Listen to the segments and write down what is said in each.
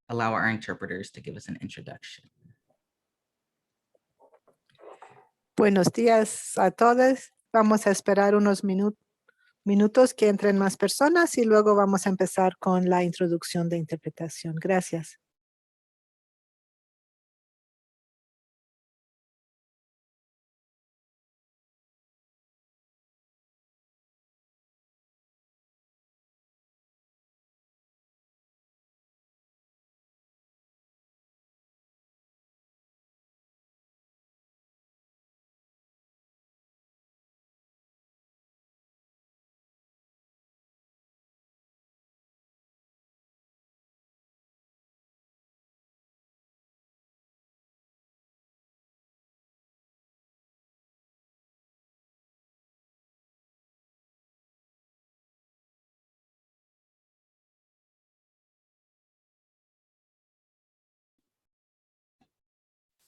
allow our interpreters to give us an introduction. Buenos días a todos. Vamos a esperar unos minutos que entren más personas y luego vamos a empezar con la introducción de interpretación. Gracias.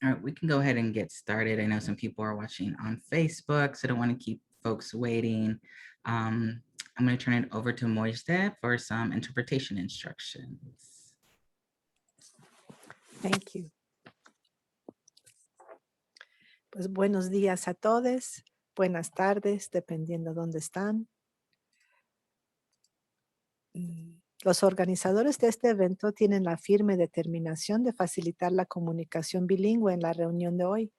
All right, we can go ahead and get started. I know some people are watching on Facebook, so I don't want to keep folks waiting. I'm going to turn it over to Moise for some interpretation instructions. Thank you. Pues buenos días a todos. Buenas tardes, dependiendo dónde están. Los organizadores de este evento tienen la firme determinación de facilitar la comunicación bilingüe en la reunión de hoy.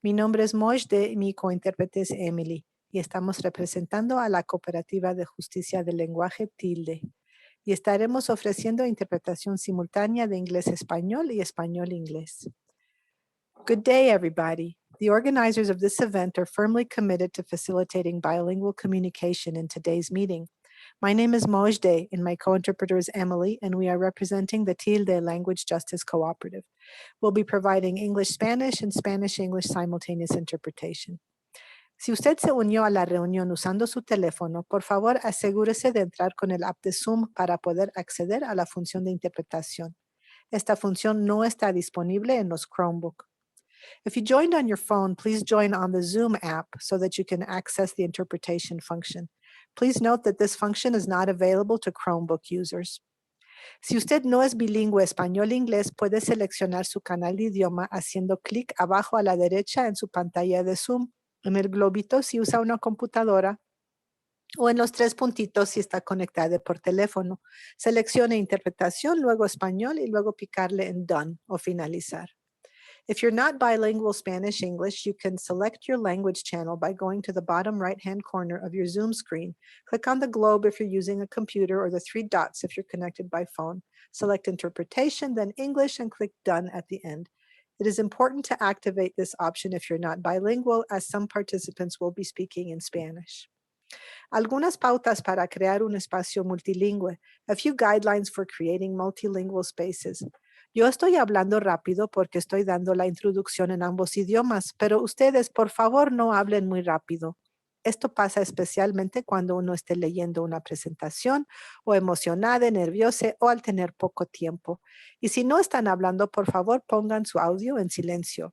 Mi nombre es Moise y mi cointérprete es Emily y estamos representando a la Cooperativa de Justicia del Lenguaje Tilde y estaremos ofreciendo interpretación simultánea de inglés-español y español-inglés. Good day, everybody. The organizers of this event are firmly committed to facilitating bilingual communication in today's meeting. My name is Mojdeh and my co-interpreter is Emily, and we are representing the Tilde Language Justice Cooperative. We'll be providing English-Spanish and Spanish-English simultaneous interpretation. Si usted se unió a la reunión usando su teléfono, por favor asegúrese de entrar con el app de Zoom para poder acceder a la función de interpretación. Esta función no está disponible en los Chromebook. If you joined on your phone, please join on the Zoom app so that you can access the interpretation function. Please note that this function is not available to Chromebook users. Si usted no es bilingüe español-inglés, puede seleccionar su canal de idioma haciendo clic abajo a la derecha en su pantalla de Zoom, en el globito si usa una computadora, o en los tres puntitos si está conectado por teléfono. Seleccione interpretación, luego español y luego picarle en Done o finalizar. If you're not bilingual Spanish-English, you can select your language channel by going to the bottom right-hand corner of your Zoom screen. Click on the globe if you're using a computer or the three dots if you're connected by phone. Select interpretation, then English, and click Done at the end. It is important to activate this option if you're not bilingual, as some participants will be speaking in Spanish. Algunas pautas para crear un espacio multilingüe. A few guidelines for creating multilingual spaces. Yo estoy hablando rápido porque estoy dando la introducción en ambos idiomas, pero ustedes, por favor, no hablen muy rápido. Esto pasa especialmente cuando uno esté leyendo una presentación o emocionada, nerviosa o al tener poco tiempo. Y si no están hablando, por favor, pongan su audio en silencio.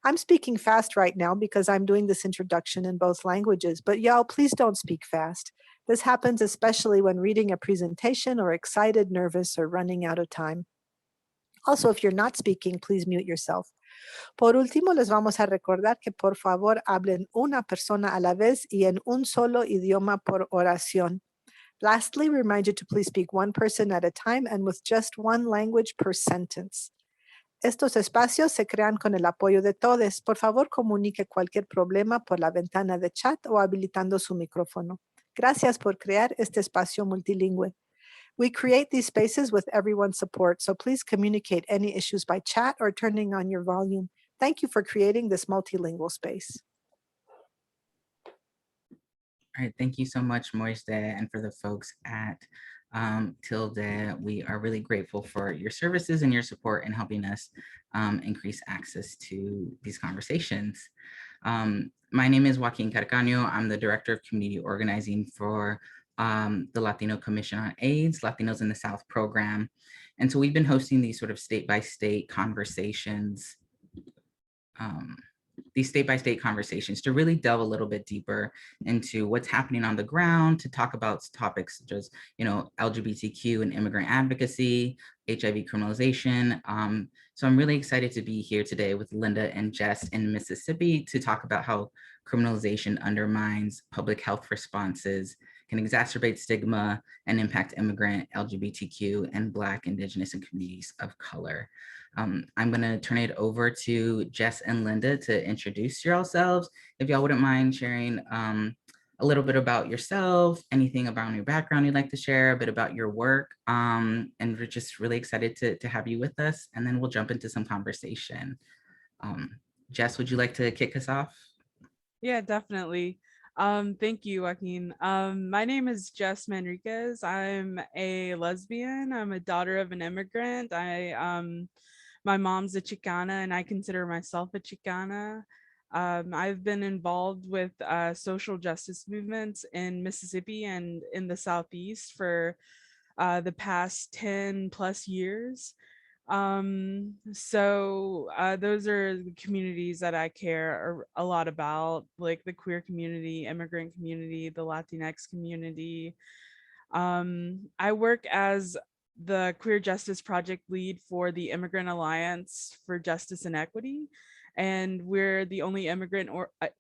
I'm speaking fast right now because I'm doing this introduction in both languages, but y'all, please don't speak fast. This happens especially when reading a presentation or excited, nervous, or running out of time. Also, if you're not speaking, please mute yourself. Por último, les vamos a recordar que por favor hablen una persona a la vez y en un solo idioma por oración. Lastly, remind you to please speak one person at a time and with just one language per sentence. Estos espacios se crean con el apoyo de todos. Por favor, comunique cualquier problema por la ventana de chat o habilitando su micrófono. Gracias por crear este espacio multilingüe. We create these spaces with everyone's support, so please communicate any issues by chat or turning on your volume. Thank you for creating this multilingual space. All right, thank you so much, Moise, and for the folks at Tilde. We are really grateful for your services and your support in helping us increase access to these conversations. My name is Joaquin Carcaño. I'm the Director of Community Organizing for the Latino Commission on AIDS, Latinos in the South program. And so we've been hosting these sort of state-by-state conversations these state-by-state conversations to really delve a little bit deeper into what's happening on the ground, to talk about topics such as, LGBTQ and immigrant advocacy, HIV criminalization. So I'm really excited to be here today with Linda and Jess in Mississippi to talk about how criminalization undermines public health responses, can exacerbate stigma, and impact immigrant, LGBTQ, and Black, Indigenous, and communities of color. I'm going to turn it over to Jess and Linda to introduce yourselves. If y'all wouldn't mind sharing a little bit about yourself, anything about your background you'd like to share, a bit about your work, and we're just really excited to have you with us, and then we'll jump into some conversation. Jess, would you like to kick us off? Yeah, definitely. Thank you, Joaquin. My name is Jess Manriquez. I'm a lesbian. I'm a daughter of an immigrant. My mom's a Chicana, and I consider myself a Chicana. I've been involved with social justice movements in Mississippi and in the Southeast for the past 10 plus years. Those are the communities that I care a lot about, like the queer community, immigrant community, the Latinx community. I work as the Queer Justice Project lead for the Immigrant Alliance for Justice and Equity. And we're the only immigrant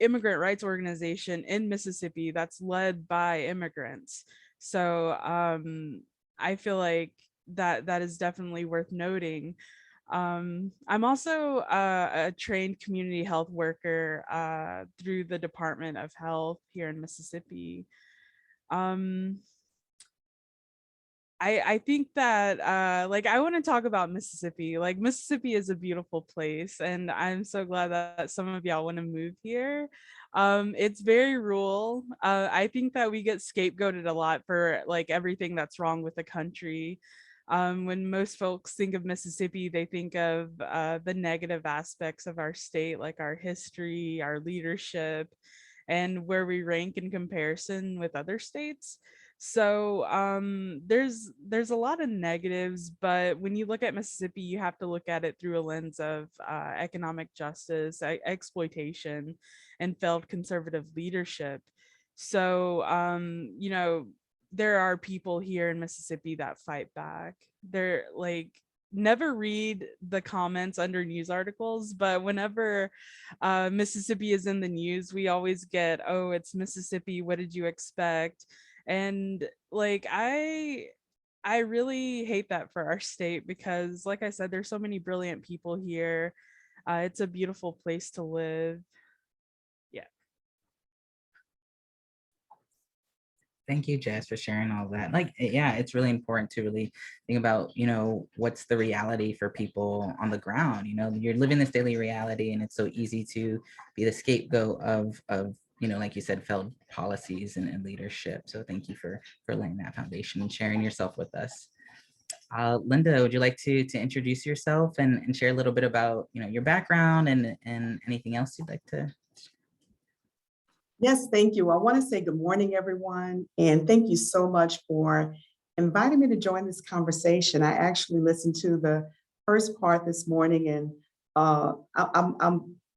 rights organization in Mississippi that's led by immigrants. So I feel like that is definitely worth noting. I'm also a trained community health worker through the Department of Health here in Mississippi. I think that I want to talk about Mississippi. Like, Mississippi is a beautiful place, and I'm so glad that some of y'all want to move here. It's very rural. I think that we get scapegoated a lot for like everything that's wrong with the country. When most folks think of Mississippi, they think of the negative aspects of our state, like our history, our leadership, and where we rank in comparison with other states. So there's a lot of negatives, but when you look at Mississippi, you have to look at it through a lens of economic justice, exploitation, and failed conservative leadership. So there are people here in Mississippi that fight back. They're like, never read the comments under news articles, but whenever Mississippi is in the news, we always get, oh, it's Mississippi, what did you expect? And like I really hate that for our state, because like I said, there's so many brilliant people here. It's a beautiful place to live. Yeah. Thank you, Jess, for sharing all that. Like, yeah, it's really important to really think about, what's the reality for people on the ground. You're living this daily reality, and it's so easy to be the scapegoat of like you said, failed policies and leadership. So thank you for laying that foundation and sharing yourself with us. Linda, would you like to introduce yourself and share a little bit about your background and anything else you'd like to? Yes, thank you. I want to say good morning, everyone, and thank you so much for inviting me to join this conversation. I actually listened to the first part this morning, and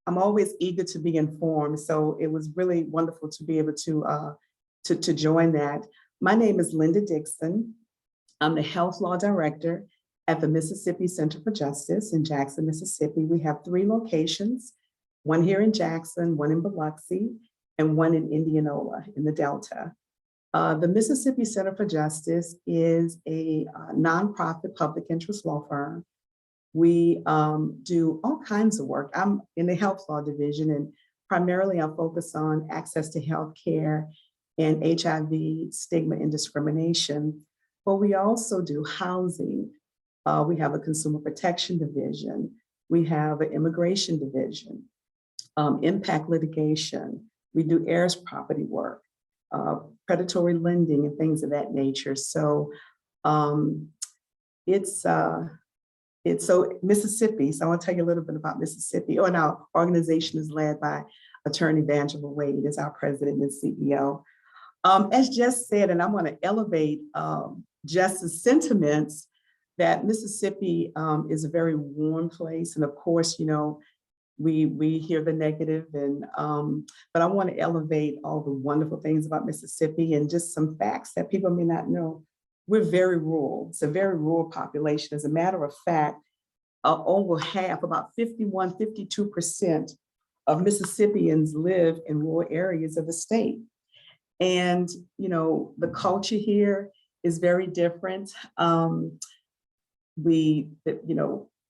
I'm always eager to be informed. So it was really wonderful to be able to join that. My name is Linda Dixon. I'm the Health Law Director at the Mississippi Center for Justice in Jackson, Mississippi. We have 3 locations, one here in Jackson, one in Biloxi, and one in Indianola in the Delta. The Mississippi Center for Justice is a nonprofit public interest law firm. We do all kinds of work. I'm in the health law division, and primarily I focus on access to health care and HIV, stigma, and discrimination. But we also do housing. We have a consumer protection division. We have an immigration division, impact litigation. We do heirs property work, predatory lending, and things of that nature. So it's so Mississippi. So I want to tell you a little bit about Mississippi. And our organization is led by Attorney Angela Wade as our president and CEO. As Jess said, and I want to elevate Jess's sentiments, that Mississippi is a very warm place. And of course, we hear the negative, and but I want to elevate all the wonderful things about Mississippi and just some facts that people may not know. We're very rural. It's a very rural population. As a matter of fact, over half, about 51, 52% of Mississippians live in rural areas of the state. And, you know, the culture here is very different.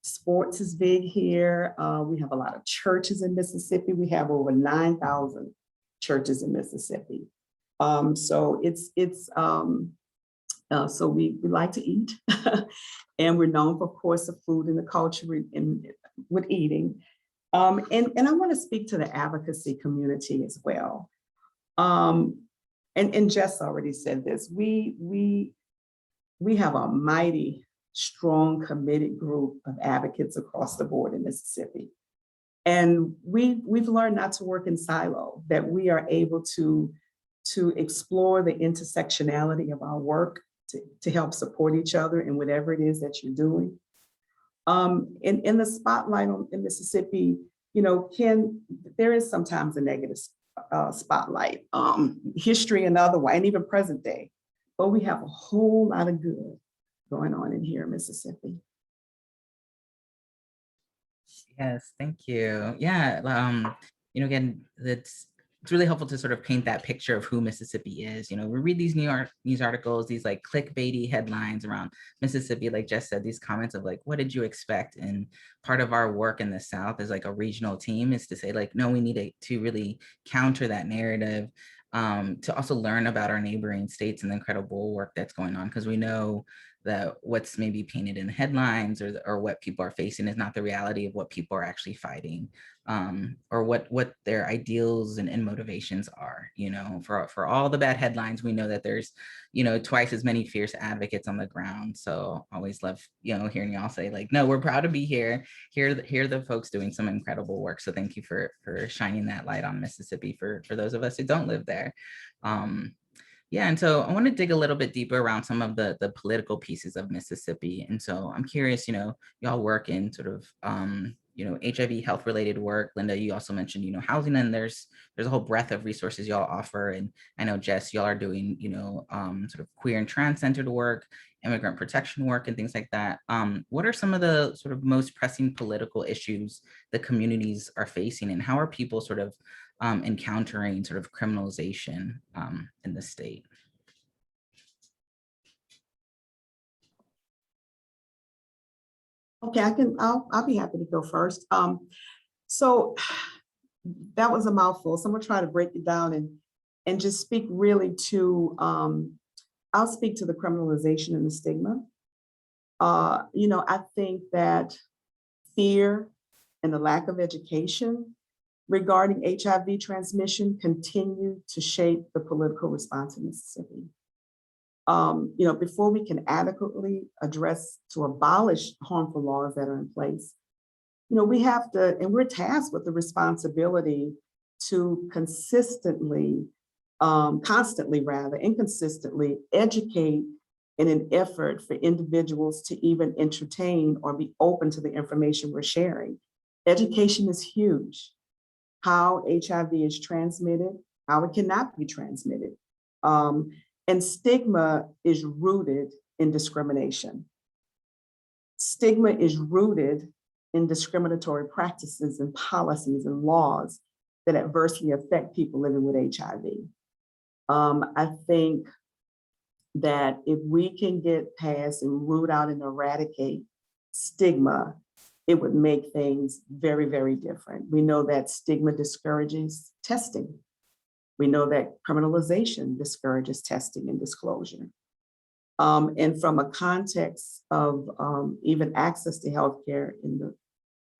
Sports is big here. We have a lot of churches in Mississippi. We have over 9,000 churches in Mississippi. So so we like to eat, and we're known for, of course, the food and the culture with eating. And I want to speak to the advocacy community as well. And Jess already said this. We have a mighty, strong, committed group of advocates across the board in Mississippi. And we've learned not to work in silo, that we are able to explore the intersectionality of our work to help support each other in whatever it is that you're doing. In the spotlight in Mississippi, you know, there is sometimes a negative spotlight, history and otherwise, and even present day, but we have a whole lot of good going on in here in Mississippi. Yes, thank you. Yeah, you know, again, it's really helpful to sort of paint that picture of who Mississippi is. You know, we read these news articles, these like clickbaity headlines around Mississippi, like Jess said, these comments of like, what did you expect? And part of our work in the South as like a regional team is to say like, no, we need to really counter that narrative, to also learn about our neighboring states and the incredible work that's going on, because we know that what's maybe painted in the headlines or what people are facing is not the reality of what people are actually fighting, or what their ideals and motivations are. You know, for all the bad headlines, we know that there's, you know, twice as many fierce advocates on the ground. So always love, you know, hearing y'all say like, no, we're proud to be here. Here are the folks doing some incredible work. So thank you for shining that light on Mississippi for those of us who don't live there. Yeah, and so I want to dig a little bit deeper around some of the political pieces of Mississippi. And so I'm curious, you know, y'all work in sort of, you know, HIV health related work. Linda, you also mentioned, you know, housing, and there's a whole breadth of resources y'all offer. And I know, Jess, y'all are doing, you know, sort of queer and trans centered work, immigrant protection work, and things like that. What are some of the sort of most pressing political issues the communities are facing, and how are people sort of encountering sort of criminalization in the state? Okay, I'll be happy to go first. So that was a mouthful. So I'm gonna try to break it down and just speak really to, I'll speak to the criminalization and the stigma. You know, I think that fear and the lack of education regarding HIV transmission continue to shape the political response in Mississippi. You know, before we can adequately address to abolish harmful laws that are in place, you know, we have to, and we're tasked with the responsibility to constantly inconsistently educate in an effort for individuals to even entertain or be open to the information we're sharing. Education is huge. How HIV is transmitted, how it cannot be transmitted. And stigma is rooted in discrimination. Stigma is rooted in discriminatory practices and policies and laws that adversely affect people living with HIV. I think that if we can get past and root out and eradicate stigma, it would make things very, very different. We know that stigma discourages testing. We know that criminalization discourages testing and disclosure. And from a context of even access to healthcare in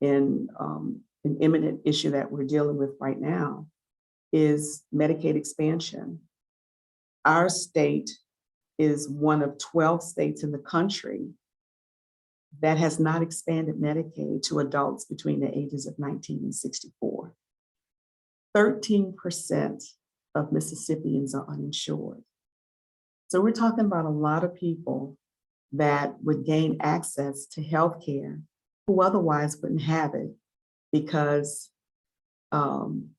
an imminent issue that we're dealing with right now is Medicaid expansion. Our state is one of 12 states in the country that has not expanded Medicaid to adults between the ages of 19 and 64. 13% of Mississippians are uninsured. So we're talking about a lot of people that would gain access to healthcare who otherwise wouldn't have it because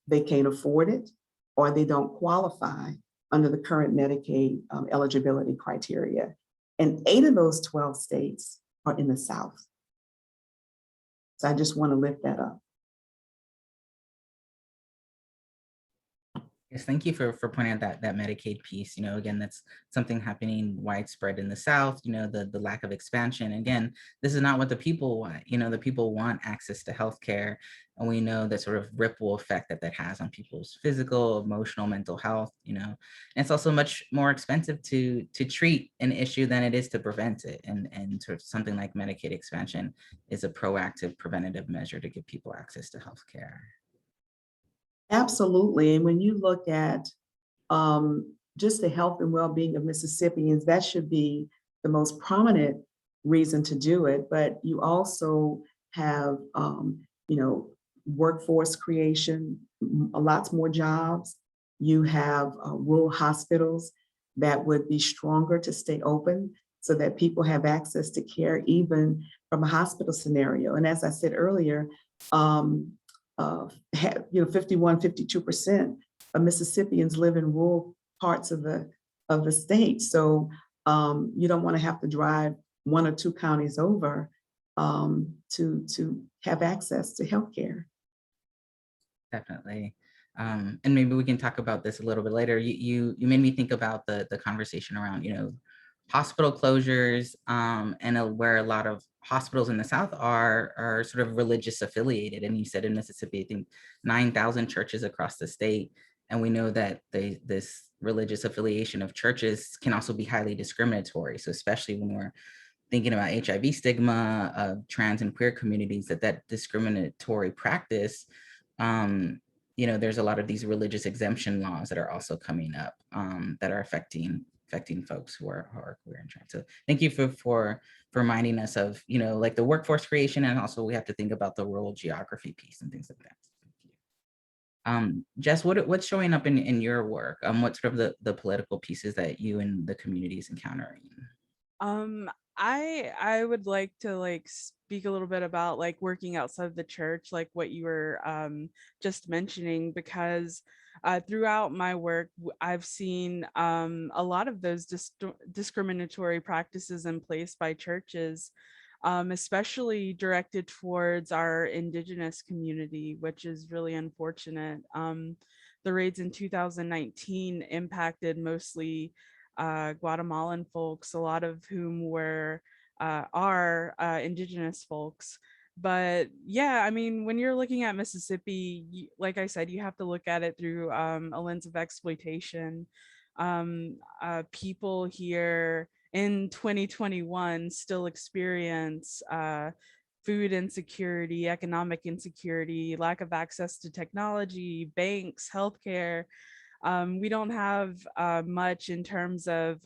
they can't afford it or they don't qualify under the current Medicaid eligibility criteria. And 8 of those 12 states are in the South. So I just want to lift that up. Yes, thank you for pointing out that Medicaid piece. You know, again, that's something happening widespread in the South. You know, the lack of expansion. Again, this is not what the people want. You know, the people want access to healthcare, and we know the sort of ripple effect that has on people's physical, emotional, mental health. You know, and it's also much more expensive to treat an issue than it is to prevent it. And sort of something like Medicaid expansion is a proactive preventative measure to give people access to healthcare. Absolutely. And when you look at just the health and well-being of Mississippians, that should be the most prominent reason to do it. But you also have, you know, workforce creation, lots more jobs. You have rural hospitals that would be stronger to stay open so that people have access to care even from a hospital scenario. And as I said earlier, you know, 51, 52% of Mississippians live in rural parts of the state. So you don't want to have to drive 1 or 2 counties over to have access to healthcare. Definitely. And maybe we can talk about this a little bit later. You made me think about the conversation around, you know, hospital closures, and where a lot of hospitals in the South are sort of religious affiliated. And you said in Mississippi, I think 9,000 churches across the state. And we know that this religious affiliation of churches can also be highly discriminatory. So especially when we're thinking about HIV stigma of trans and queer communities, that discriminatory practice, you know, there's a lot of these religious exemption laws that are also coming up that are affecting folks who are queer and trans. So thank you for reminding us of, you know, like the workforce creation, and also we have to think about the rural geography piece and things like that. Thank you. Jess, what's showing up in your work? What sort of the political pieces that you and the community is encountering? I would like to speak a little bit about working outside the church, like what you were just mentioning, because throughout my work, I've seen a lot of those discriminatory practices in place by churches, especially directed towards our Indigenous community, which is really unfortunate. The raids in 2019 impacted mostly Guatemalan folks, a lot of whom are Indigenous folks. But yeah, I mean, when you're looking at Mississippi, like I said, you have to look at it through a lens of exploitation. People here in 2021 still experience food insecurity, economic insecurity, lack of access to technology, banks, healthcare. We don't have much in terms of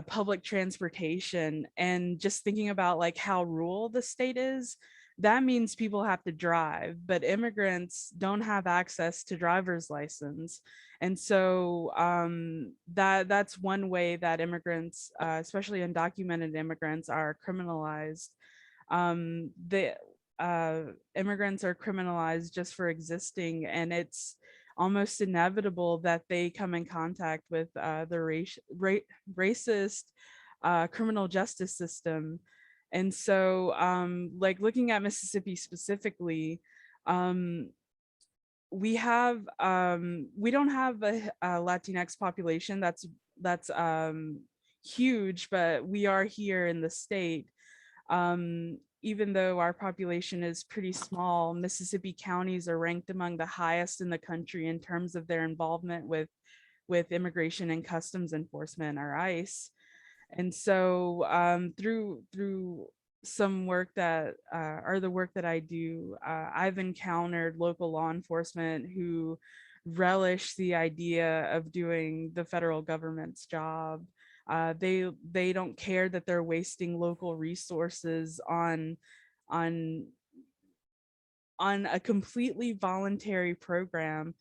public transportation, and just thinking about how rural the state is, that means people have to drive, but immigrants don't have access to driver's license. And so that's one way that immigrants, especially undocumented immigrants, are criminalized. The immigrants are criminalized just for existing, and it's almost inevitable that they come in contact with the racist criminal justice system. And so looking at Mississippi specifically, we don't have a Latinx population that's huge, but we are here in the state. Even though our population is pretty small, Mississippi counties are ranked among the highest in the country in terms of their involvement with immigration and customs enforcement, or ICE. And so through some work that the work that I do, I've encountered local law enforcement who relish the idea of doing the federal government's job. They don't care that they're wasting local resources on a completely voluntary program.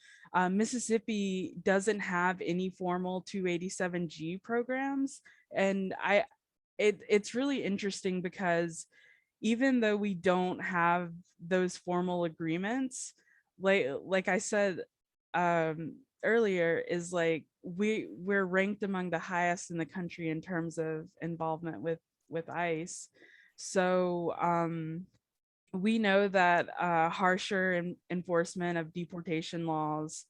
Mississippi doesn't have any formal 287G programs, and it's really interesting because even though we don't have those formal agreements, like I said earlier, is like we're ranked among the highest in the country in terms of involvement with ICE. So we know that harsher enforcement of deportation laws,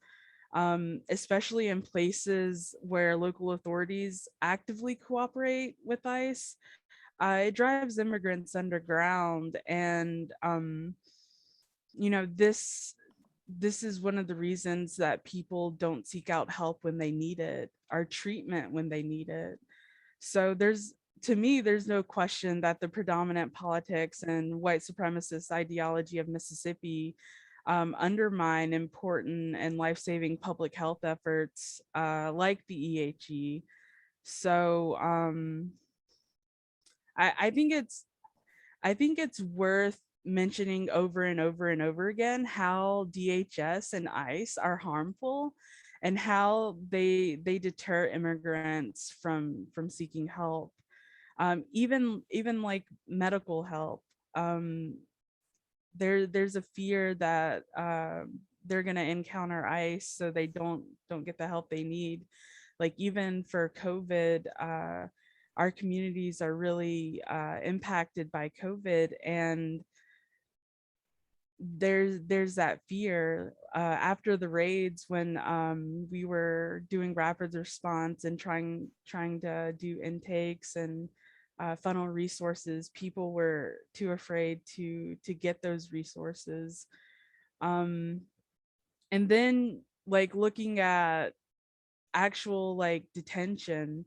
especially in places where local authorities actively cooperate with ICE, it drives immigrants underground. And you know, this is one of the reasons that people don't seek out help when they need it, or treatment when they need it. So to me, there's no question that the predominant politics and white supremacist ideology of Mississippi undermine important and life-saving public health efforts like the EHE. So I think it's worth mentioning over and over and over again how DHS and ICE are harmful, and how they deter immigrants from seeking help, even like medical help. There's a fear that they're going to encounter ICE, so they don't get the help they need. Like even for COVID, our communities are really impacted by COVID, and there's that fear after the raids, when we were doing rapid response and trying to do intakes and funnel resources. People were too afraid to get those resources. And then like looking at actual like detention,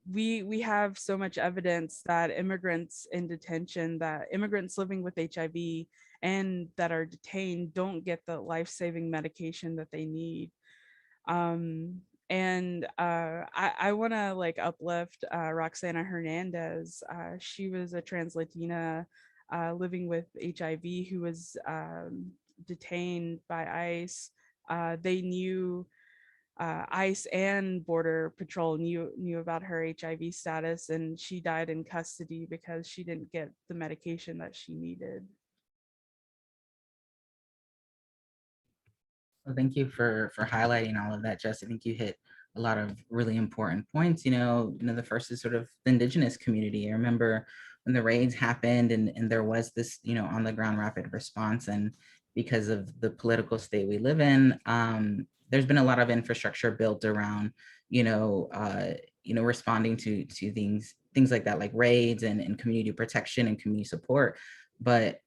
we have so much evidence that immigrants in detention, that immigrants living with HIV and that are detained, don't get the life-saving medication that they need. And I want to like uplift Roxana Hernandez. She was a trans Latina living with HIV who was detained by ICE. They knew ICE and Border Patrol knew about her HIV status, and she died in custody because she didn't get the medication that she needed. Well, thank you for highlighting all of that, Jess. I think you hit a lot of really important points. The first is sort of the Indigenous community. I remember when the raids happened and there was this, on the ground rapid response, and because of the political state we live in, there's been a lot of infrastructure built around, responding to things like that, like raids and community protection and community support. But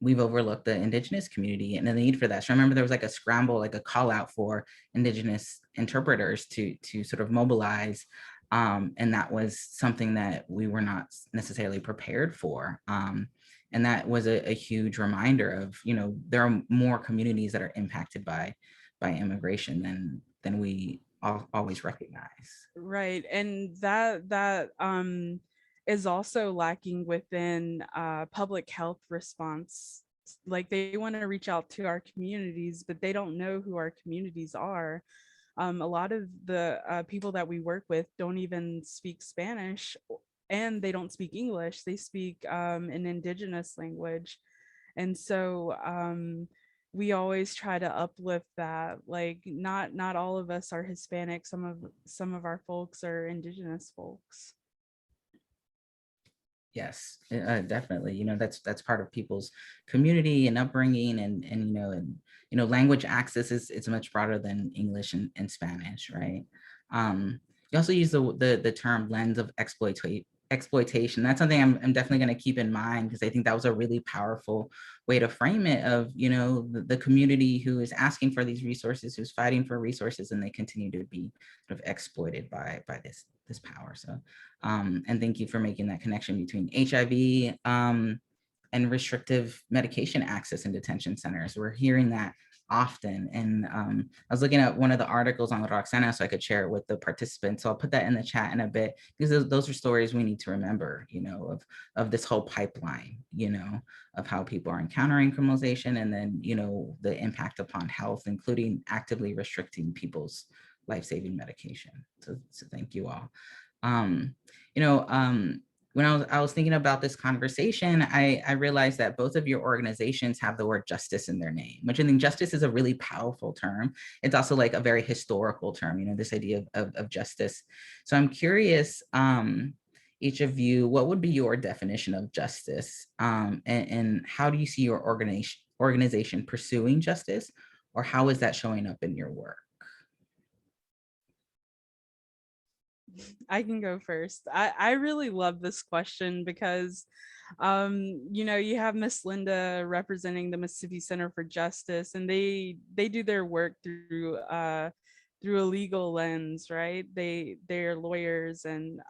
we've overlooked the Indigenous community and the need for that. So I remember there was like a scramble, like a call out for Indigenous interpreters to sort of mobilize. And that was something that we were not necessarily prepared for. And that was a huge reminder of, there are more communities that are impacted by immigration than we always recognize. Right. And that is also lacking within public health response. Like they want to reach out to our communities, but they don't know who our communities are. A lot of the people that we work with don't even speak Spanish, and they don't speak English. They speak an Indigenous language. And so we always try to uplift that, like not all of us are Hispanic. Some of our folks are Indigenous folks. Yes, definitely. That's part of people's community and upbringing, and language access is much broader than English and Spanish, right? You also use the term lens of exploitation. That's something I'm definitely going to keep in mind, because I think that was a really powerful way to frame it, of the community who is asking for these resources, who's fighting for resources, and they continue to be sort of exploited by this power. So and thank you for making that connection between HIV and restrictive medication access in detention centers. We're hearing that often. And I was looking at one of the articles on Roxana so I could share it with the participants. So I'll put that in the chat in a bit, because those are stories we need to remember, of this whole pipeline, of how people are encountering criminalization, and then, the impact upon health, including actively restricting people's life-saving medication. So thank you all. when I was thinking about this conversation, I realized that both of your organizations have the word justice in their name, which I think justice is a really powerful term. It's also like a very historical term, you know, this idea of justice. So I'm curious, each of you, what would be your definition of justice? And how do you see your organization pursuing justice, or how is that showing up in your work? I can go first. I really love this question because, you know, you have Miss Linda representing the Mississippi Center for Justice, and they do their work through through a legal lens, right? They're lawyers, and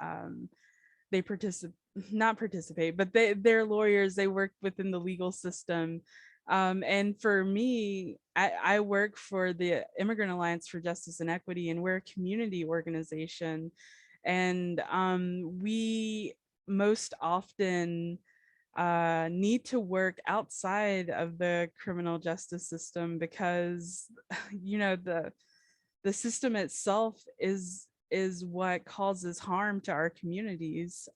they not participate, but they're lawyers. They work within the legal system. And for me, I work for the Immigrant Alliance for Justice and Equity, and we're a community organization. And we most often need to work outside of the criminal justice system because, you know, the system itself is what causes harm to our communities.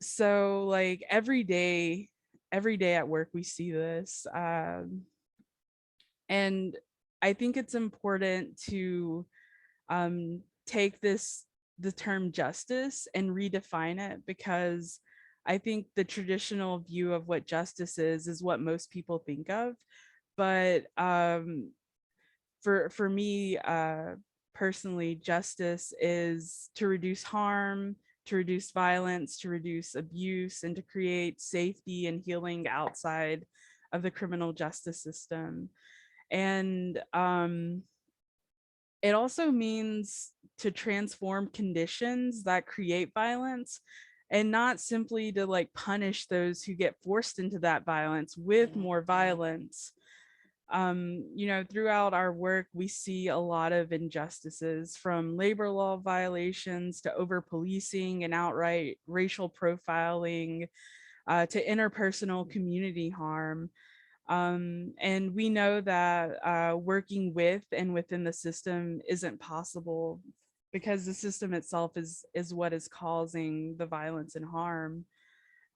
So like every day at work we see this, and I think it's important to take the term justice and redefine it, because I think the traditional view of what justice is what most people think of. But for me personally, justice is to reduce harm, to reduce violence, to reduce abuse, and to create safety and healing outside of the criminal justice system. And it also means to transform conditions that create violence, and not simply to like punish those who get forced into that violence with more violence. You know, throughout our work, we see a lot of injustices, from labor law violations to over policing and outright racial profiling, to interpersonal community harm. And we know that working with and within the system isn't possible, because the system itself is what is causing the violence and harm.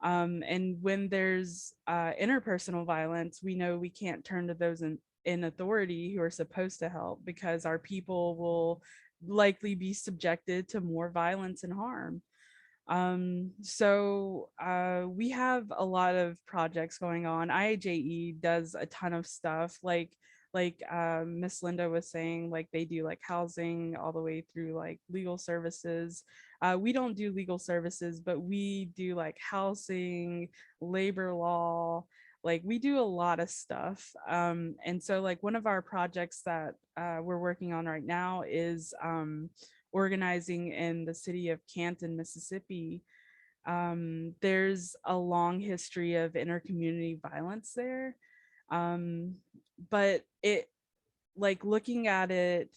And when there's interpersonal violence, we know we can't turn to those in authority who are supposed to help, because our people will likely be subjected to more violence and harm. So we have a lot of projects going on. IAJE does a ton of stuff, like Miss Linda was saying, like they do like housing all the way through like legal services. We don't do legal services, but we do like housing, labor law, like we do a lot of stuff. And so like one of our projects that we're working on right now is organizing in the city of Canton, Mississippi. There's a long history of intercommunity violence there. But it, like looking at it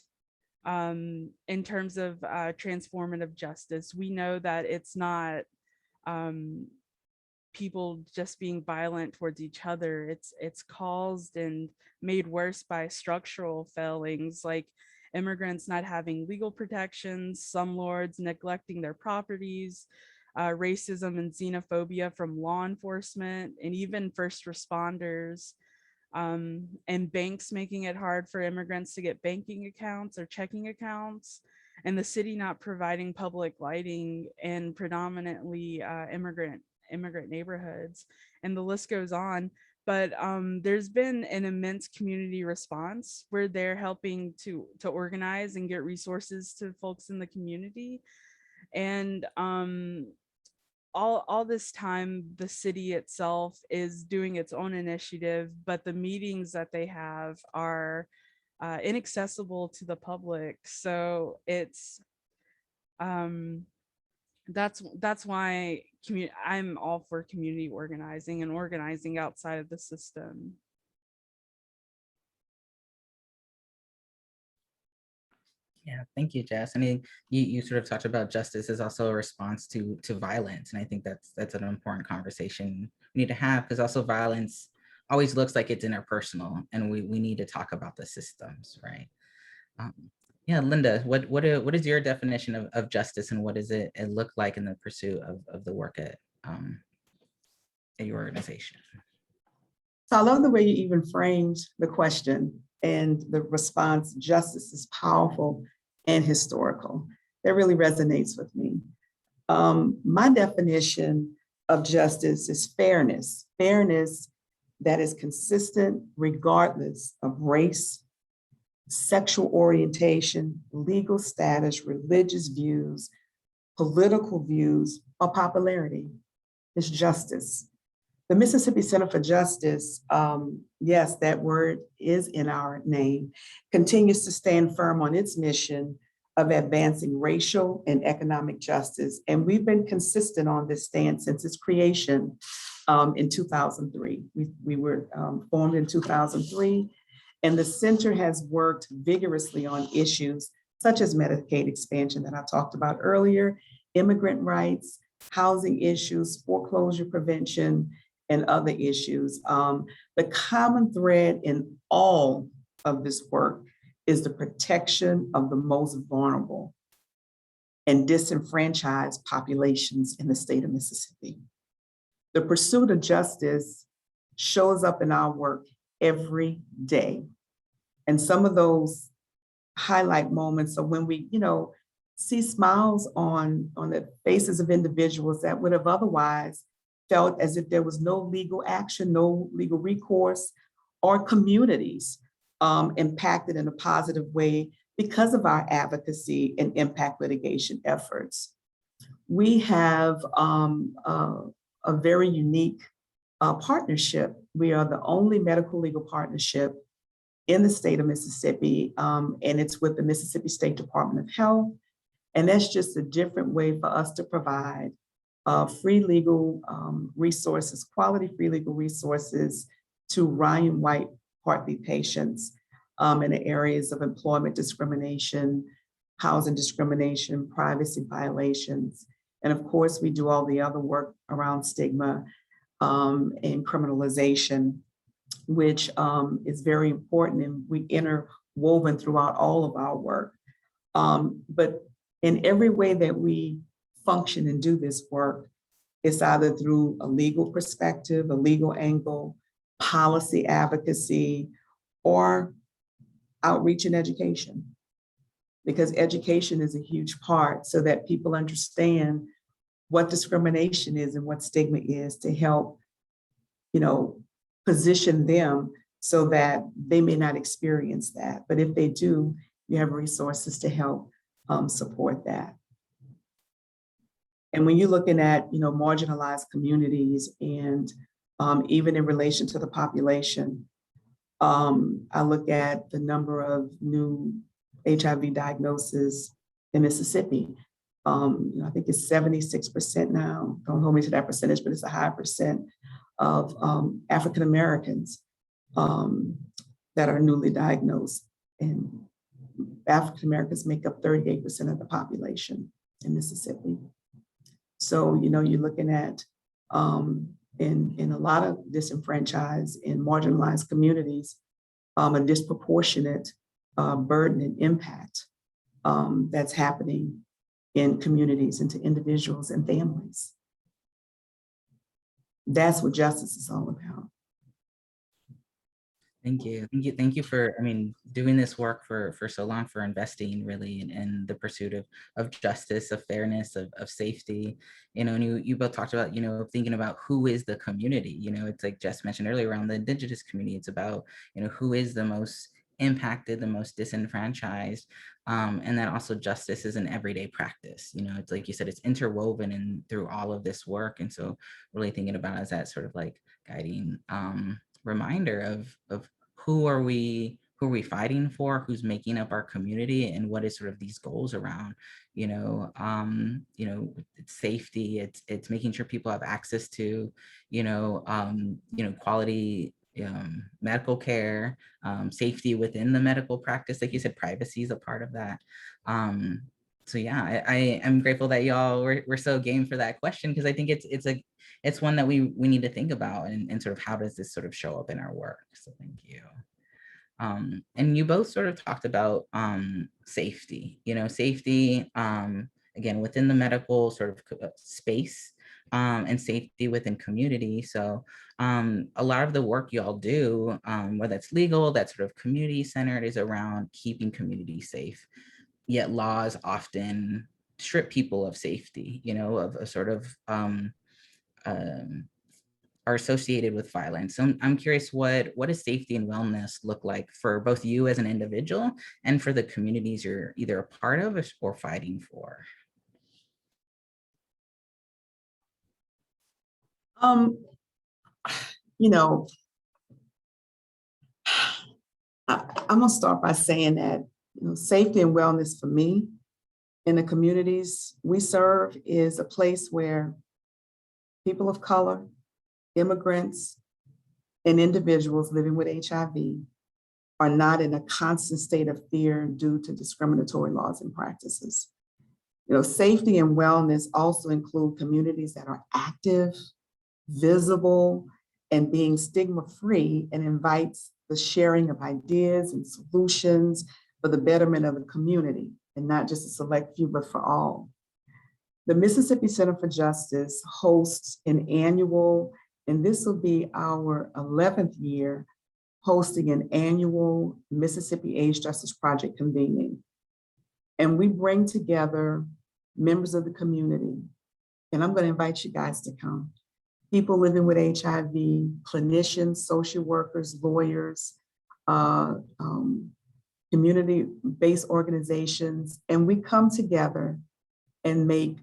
in terms of transformative justice, we know that it's not people just being violent towards each other. It's caused and made worse by structural failings, like immigrants not having legal protections, some lords neglecting their properties, racism and xenophobia from law enforcement and even first responders, and banks making it hard for immigrants to get banking accounts or checking accounts, and the city not providing public lighting in predominantly immigrant neighborhoods, and the list goes on. But there's been an immense community response where they're helping to organize and get resources to folks in the community. And all this time, the city itself is doing its own initiative, but the meetings that they have are inaccessible to the public. So it's that's why I'm all for community organizing and organizing outside of the system. Yeah, thank you, Jess. I mean, you sort of talked about justice as also a response to violence, and I think that's an important conversation we need to have, because also violence always looks like it's interpersonal, and we need to talk about the systems, right? Yeah, Linda, what is your definition of justice, and what does it look like in the pursuit of the work at your organization? So I love the way you even framed the question and the response. Justice is powerful and historical. That really resonates with me. My definition of justice is fairness. Fairness that is consistent regardless of race, sexual orientation, legal status, religious views, political views, or popularity. It's justice. The Mississippi Center for Justice, yes, that word is in our name, continues to stand firm on its mission of advancing racial and economic justice. And we've been consistent on this stance since its creation in 2003. We were formed in 2003, and the center has worked vigorously on issues such as Medicaid expansion that I talked about earlier, immigrant rights, housing issues, foreclosure prevention, and other issues. The common thread in all of this work is the protection of the most vulnerable and disenfranchised populations in the state of Mississippi. The pursuit of justice shows up in our work every day. And some of those highlight moments are when we, see smiles on the faces of individuals that would have otherwise felt as if there was no legal action, no legal recourse, or communities impacted in a positive way because of our advocacy and impact litigation efforts. We have a very unique partnership. We are the only medical legal partnership in the state of Mississippi, and it's with the Mississippi State Department of Health. And that's just a different way for us to provide free legal resources, quality free legal resources to Ryan White Part B patients in the areas of employment discrimination, housing discrimination, privacy violations. And of course, we do all the other work around stigma and criminalization, which is very important, and we interwoven throughout all of our work. But in every way that we function and do this work, it's either through a legal perspective, a legal angle, policy advocacy, or outreach and education. Because education is a huge part so that people understand what discrimination is and what stigma is, to help, position them so that they may not experience that. But if they do, you have resources to help support that. And when you're looking at, marginalized communities and even in relation to the population, I look at the number of new HIV diagnoses in Mississippi. I think it's 76% now. Don't hold me to that percentage, but it's a high percent of African Americans that are newly diagnosed. And African Americans make up 38% of the population in Mississippi. So, you're looking at in a lot of disenfranchised and marginalized communities, a disproportionate burden and impact that's happening in communities and to individuals and families. That's what justice is all about. Thank you for, doing this work for so long, for investing really in the pursuit of justice, of fairness, of safety. And you both talked about, thinking about who is the community. It's like Jess mentioned earlier around the Indigenous community. It's about, who is the most impacted, the most disenfranchised, and then also justice is an everyday practice. It's like you said, it's interwoven in through all of this work. And so really thinking about it as that sort of like guiding reminder of who are we fighting for, who's making up our community, and what is sort of these goals around, it's safety, it's making sure people have access to, quality medical care, safety within the medical practice. Like you said, privacy is a part of that. So yeah, I am grateful that y'all were so game for that question, because I think it's one that we need to think about, and sort of how does this sort of show up in our work. So thank you. And you both sort of talked about safety, safety, again, within the medical sort of space, and safety within community. So a lot of the work y'all do, whether it's legal, that's sort of community centered, is around keeping communities safe. Yet laws often strip people of safety, of a sort of are associated with violence. So I'm curious, what does safety and wellness look like for both you as an individual and for the communities you're either a part of or fighting for? You know, I'm gonna start by saying that, safety and wellness for me in the communities we serve is a place where people of color, immigrants, and individuals living with HIV are not in a constant state of fear due to discriminatory laws and practices. Safety and wellness also include communities that are active, visible, and being stigma-free, and invites the sharing of ideas and solutions for the betterment of the community, and not just a select few, but for all. The Mississippi Center for Justice hosts an annual, and this will be our 11th year, hosting an annual Mississippi Age Justice Project convening. And we bring together members of the community, and I'm going to invite you guys to come. People living with HIV, clinicians, social workers, lawyers, community-based organizations, and we come together and make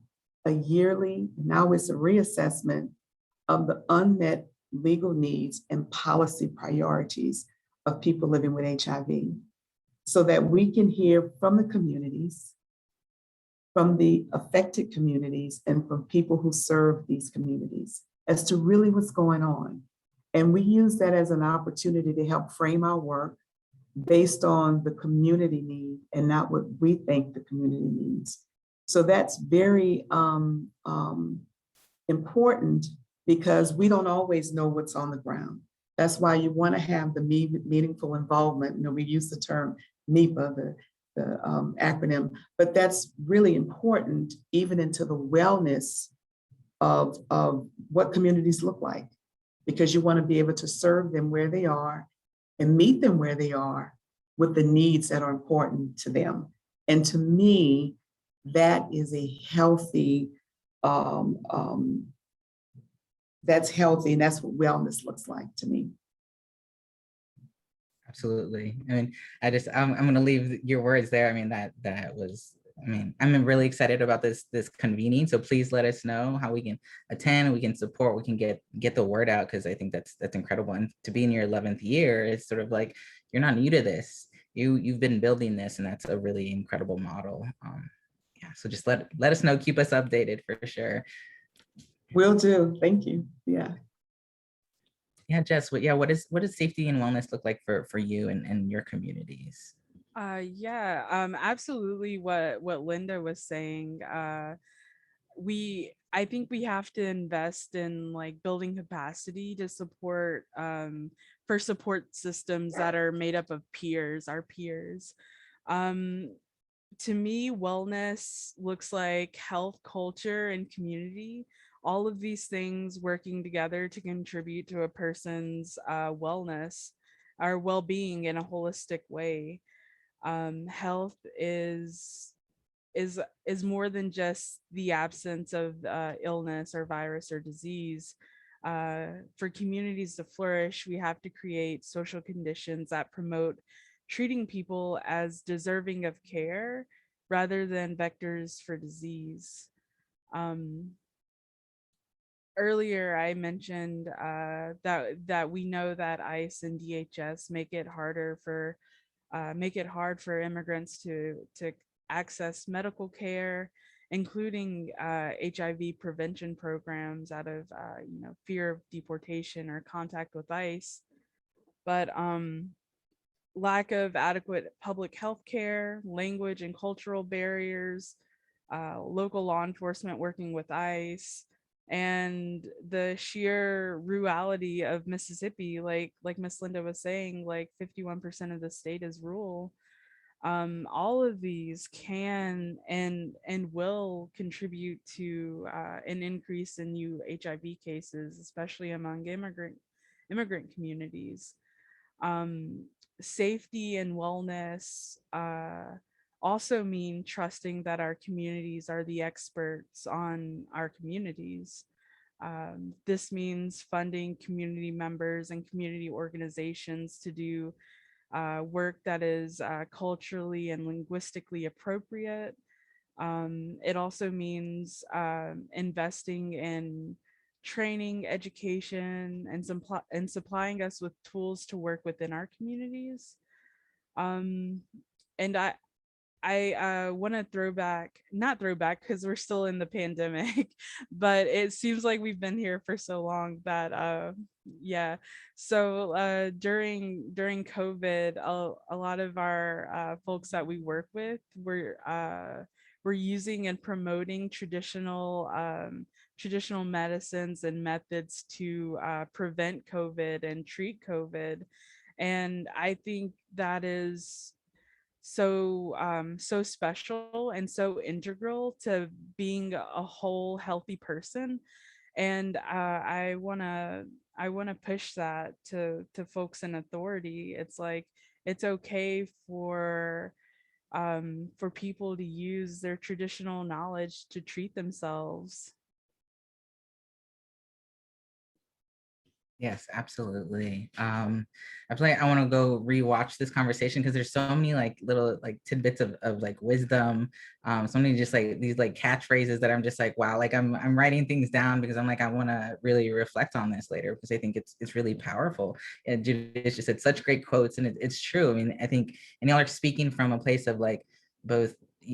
a yearly, now it's a reassessment of the unmet legal needs and policy priorities of people living with HIV, so that we can hear from the communities, from the affected communities, and from people who serve these communities as to really what's going on. And we use that as an opportunity to help frame our work based on the community need and not what we think the community needs. So that's very important, because we don't always know what's on the ground. That's why you want to have the meaningful involvement. We use the term MEPA, the acronym, but that's really important even into the wellness of what communities look like, because you want to be able to serve them where they are and meet them where they are with the needs that are important to them. And to me, that is a healthy, that's healthy, and that's what wellness looks like to me. Absolutely. I mean, I'm going to leave your words there. I mean, that was, I'm really excited about this convening. So please let us know how we can attend, we can support, we can get the word out, because I think that's incredible. And to be in your 11th year, it's sort of like, you're not new to this. You've been building this, and that's a really incredible model. Yeah, so just let us know, keep us updated for sure. Will do. Thank you. Yeah. Yeah, Jess, what does safety and wellness look like for you and your communities? Absolutely what Linda was saying. I think we have to invest in like building capacity to support for support systems that are made up of our peers. To me, wellness looks like health, culture, and community. All of these things working together to contribute to a person's wellness or well-being in a holistic way. Health is more than just the absence of illness or virus or disease. For communities to flourish, we have to create social conditions that promote treating people as deserving of care rather than vectors for disease. Earlier, I mentioned that we know that ICE and DHS make it hard for immigrants to access medical care, including HIV prevention programs out of fear of deportation or contact with ICE. But lack of adequate public health care, language and cultural barriers, local law enforcement working with ICE, and the sheer rurality of Mississippi, like Miss Linda was saying, like 51% of the state is rural. All of these can and will contribute to an increase in new HIV cases, especially among immigrant communities. Safety and wellness also mean trusting that our communities are the experts on our communities. This means funding community members and community organizations to do work that is culturally and linguistically appropriate. It also means investing in training, education, and supplying us with tools to work within our communities. And I want to not throw back because we're still in the pandemic, but it seems like we've been here for so long that yeah. So during COVID, a lot of our folks that we work with were using and promoting traditional medicines and methods to prevent COVID and treat COVID, and I think that is so special and so integral to being a whole healthy person. And I want to push that to folks in authority. It's like it's okay for people to use their traditional knowledge to treat themselves. Yes, absolutely. I feel like I want to go rewatch this conversation because there's so many like little like tidbits of like wisdom, so many just like these like catchphrases that I'm just like, wow, like I'm writing things down because I'm like, I want to really reflect on this later because I think it's really powerful. And Judith just said such great quotes, and it's true. I mean, I think, and y'all are speaking from a place of like both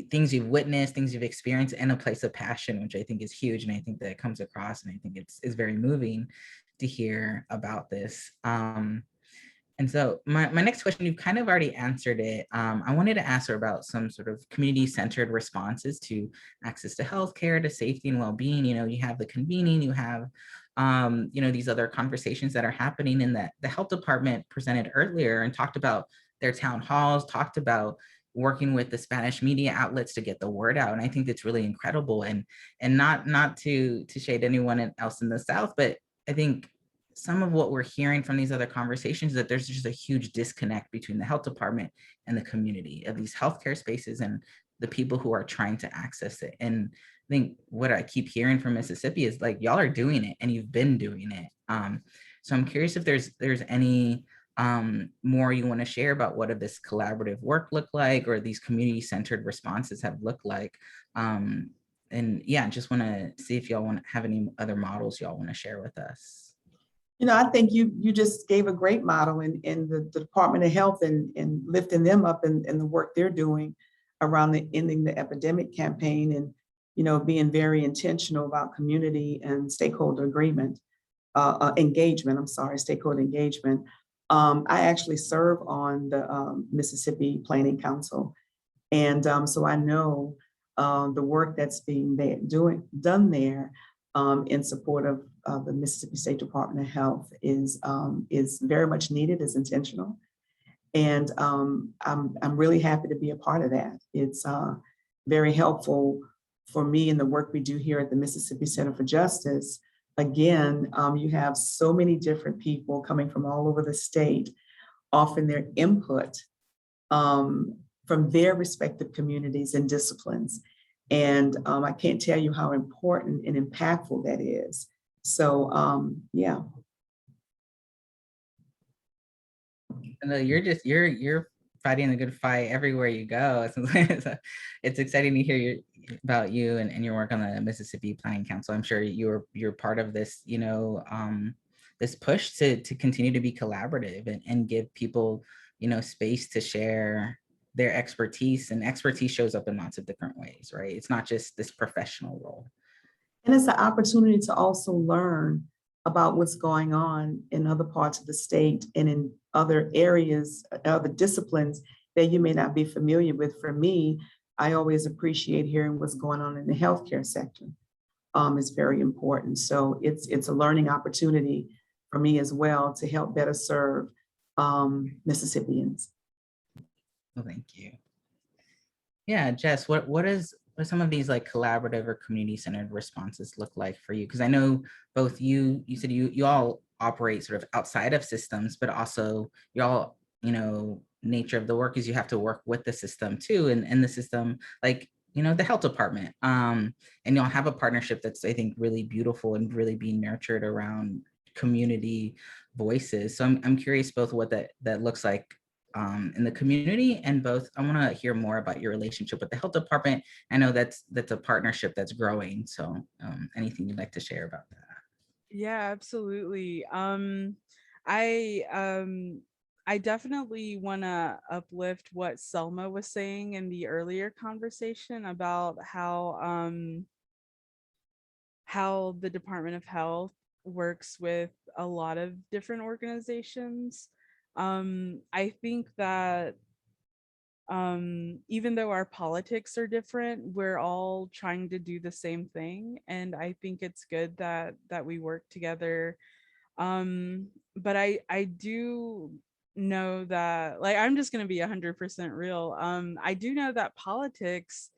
things you've witnessed, things you've experienced, and a place of passion, which I think is huge, and I think that comes across, and I think it's very moving to hear about this. And so my next question, you've kind of already answered it. I wanted to ask her about some sort of community-centered responses to access to healthcare, to safety and well-being. You know, you have the convening, you have, you know, these other conversations that are happening, and that the health department presented earlier and talked about their town halls, talked about working with the Spanish media outlets to get the word out. And I think that's really incredible. And not to shade anyone else in the South, but I think some of what we're hearing from these other conversations is that there's just a huge disconnect between the health department and the community of these healthcare spaces and the people who are trying to access it. And I think what I keep hearing from Mississippi is like, y'all are doing it and you've been doing it. So I'm curious if there's any more you want to share about what this collaborative work look like, or these community-centered responses have looked like. And yeah, just want to see if y'all want to have any other models y'all want to share with us. You know, I think you just gave a great model in the Department of Health and lifting them up and the work they're doing around the ending the epidemic campaign, and, you know, being very intentional about community and stakeholder engagement. Stakeholder engagement. I actually serve on the Mississippi Planning Council. And so I know the work that's being done there in support of the Mississippi State Department of Health is very much needed, is intentional. And I'm really happy to be a part of that. It's very helpful for me in the work we do here at the Mississippi Center for Justice. Again, you have so many different people coming from all over the state, offering their input from their respective communities and disciplines. And I can't tell you how important and impactful that is. So yeah. And you're fighting a good fight everywhere you go. It's exciting to hear about you and your work on the Mississippi Planning Council. I'm sure you're part of this, you know, this push to continue to be collaborative and give people, you know, space to share their expertise, and expertise shows up in lots of different ways, right? It's not just this professional role. And it's an opportunity to also learn about what's going on in other parts of the state and in other areas, other disciplines that you may not be familiar with. For me, I always appreciate hearing what's going on in the healthcare sector. is very important. So it's a learning opportunity for me as well to help better serve Mississippians. Well, thank you. Yeah, Jess, what some of these like collaborative or community-centered responses look like for you? Because I know both you said you all operate sort of outside of systems, but also y'all, nature of the work is you have to work with the system too, and the system, like, the health department. And y'all have a partnership that's, I think, really beautiful and really being nurtured around community voices. So I'm curious both what that looks like in the community, and both I want to hear more about your relationship with the health department. I know that's a partnership that's growing. So anything you'd like to share about that? Yeah, absolutely. I definitely want to uplift what Selma was saying in the earlier conversation about how the Department of Health works with a lot of different organizations. I think that even though our politics are different, we're all trying to do the same thing, and I think it's good that we work together. But I do know that, like, I'm just going to be 100% real. I do know that politics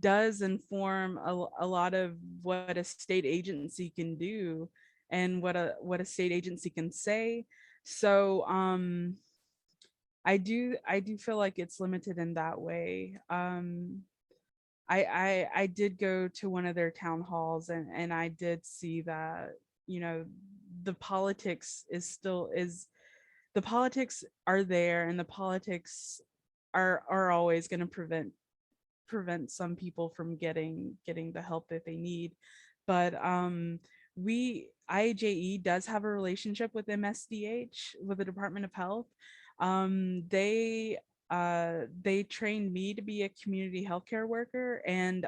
does inform a lot of what a state agency can do and what a state agency can say. So I do feel like it's limited in that way. I did go to one of their town halls, and I did see that, the politics the politics are there, and the politics are always going to prevent some people from getting the help that they need. But IAJE does have a relationship with MSDH, with the Department of Health. They trained me to be a community healthcare worker, and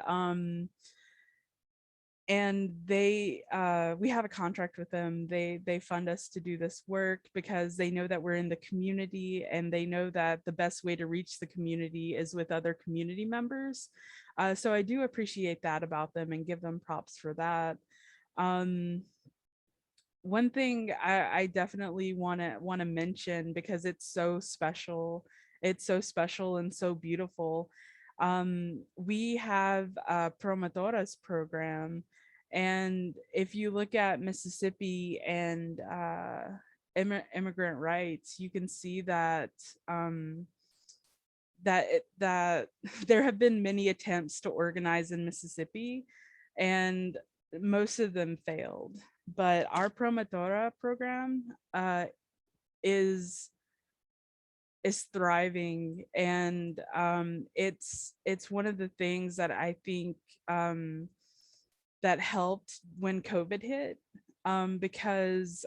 we have a contract with them. They fund us to do this work because they know that we're in the community, and they know that the best way to reach the community is with other community members. So I do appreciate that about them and give them props for that. One thing I definitely want to mention, because it's so special and so beautiful. We have a promotoras program, and if you look at Mississippi and immigrant rights, you can see that that there have been many attempts to organize in Mississippi, and most of them failed. But our promotora program is thriving, and it's one of the things that I think that helped when COVID hit, because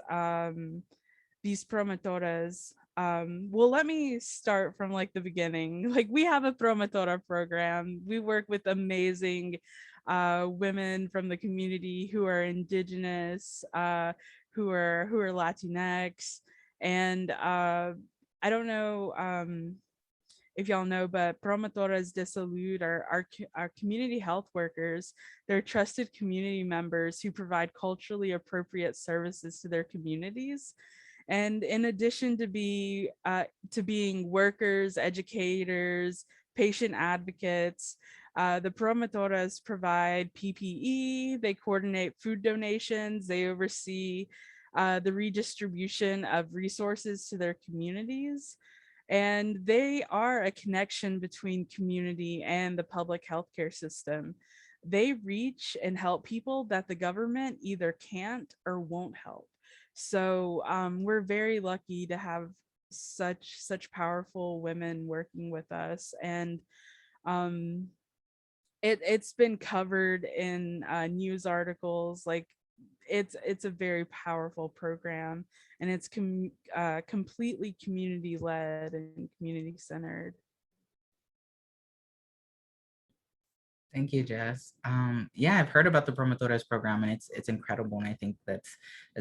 these promotoras, well, let me start from like the beginning. Like, we have a promotora program. We work with amazing women from the community who are Indigenous, who are Latinx, and I don't know if y'all know, but promotoras de salud are community health workers. They're trusted community members who provide culturally appropriate services to their communities. And in addition to being workers, educators, patient advocates, the promotoras provide PPE, they coordinate food donations, they oversee the redistribution of resources to their communities. And they are a connection between community and the public healthcare system. They reach and help people that the government either can't or won't help. So we're very lucky to have such powerful women working with us, and it's been covered in news articles. Like, it's a very powerful program, and it's completely community led and community centered. Thank you, Jess. Yeah, I've heard about the Promotores program, and it's incredible. And I think that's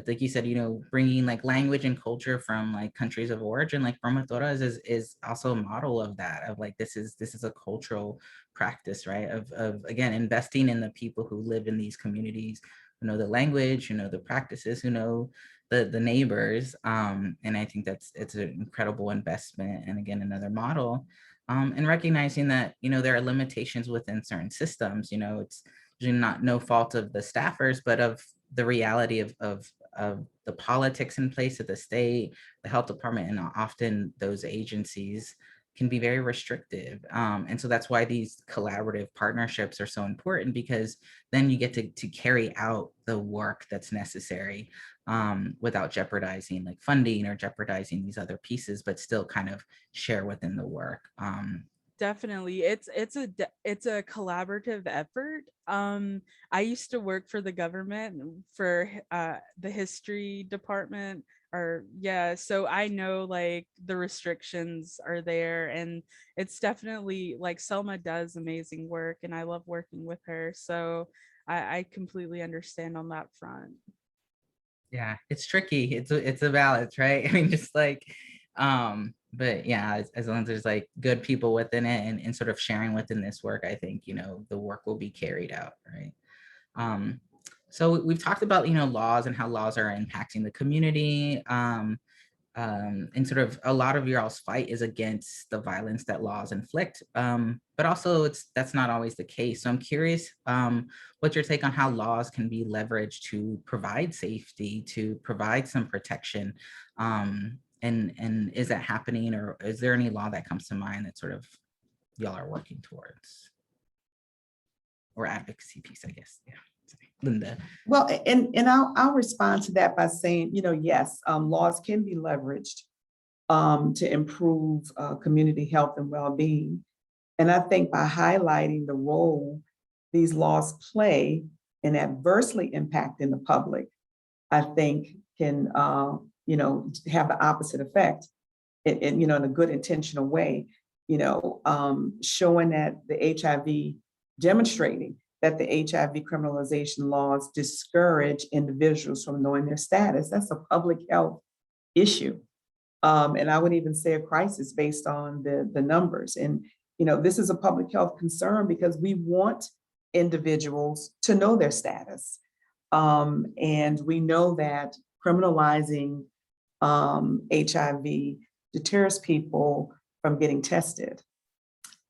like you said, bringing like language and culture from like countries of origin, like Promotoras is also a model of that. Of like this is a cultural practice, right? Of again investing in the people who live in these communities, who know the language, who know the practices, who know the neighbors. And I think it's an incredible investment. And again, another model. And recognizing that, there are limitations within certain systems, it's usually not no fault of the staffers, but of the reality of the politics in place at the state, the health department, and often those agencies can be very restrictive. And so that's why these collaborative partnerships are so important, because then you get to carry out the work that's necessary without jeopardizing like funding or jeopardizing these other pieces, but still kind of share within the work. Definitely, it's a collaborative effort. I used to work for the government for the history department, or yeah, so I know like the restrictions are there, and it's definitely like Selma does amazing work, and I love working with her. So I completely understand on that front. Yeah, it's tricky. It's a balance, right? I mean, just like, but yeah, as long as there's like good people within it, and sort of sharing within this work, I think, the work will be carried out, right? Um, so we've talked about, laws and how laws are impacting the community. And sort of a lot of y'all's fight is against the violence that laws inflict, but also that's not always the case. So I'm curious, what's your take on how laws can be leveraged to provide safety, to provide some protection, and is that happening, or is there any law that comes to mind that sort of y'all are working towards, or advocacy piece, I guess. Yeah, Linda. Well, and I'll respond to that by saying, yes, laws can be leveraged to improve community health and well-being. And I think by highlighting the role these laws play in adversely impacting the public, I think can, have the opposite effect in a good intentional way, showing that the HIV, demonstrating that the HIV criminalization laws discourage individuals from knowing their status. That's a public health issue. And I would even say a crisis based on the numbers. And, this is a public health concern because we want individuals to know their status. And we know that criminalizing HIV deters people from getting tested.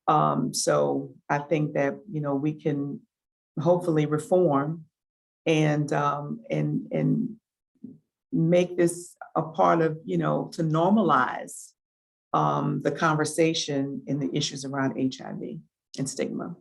So I think that, we can hopefully reform and make this a part of, to normalize the conversation in the issues around HIV and stigma.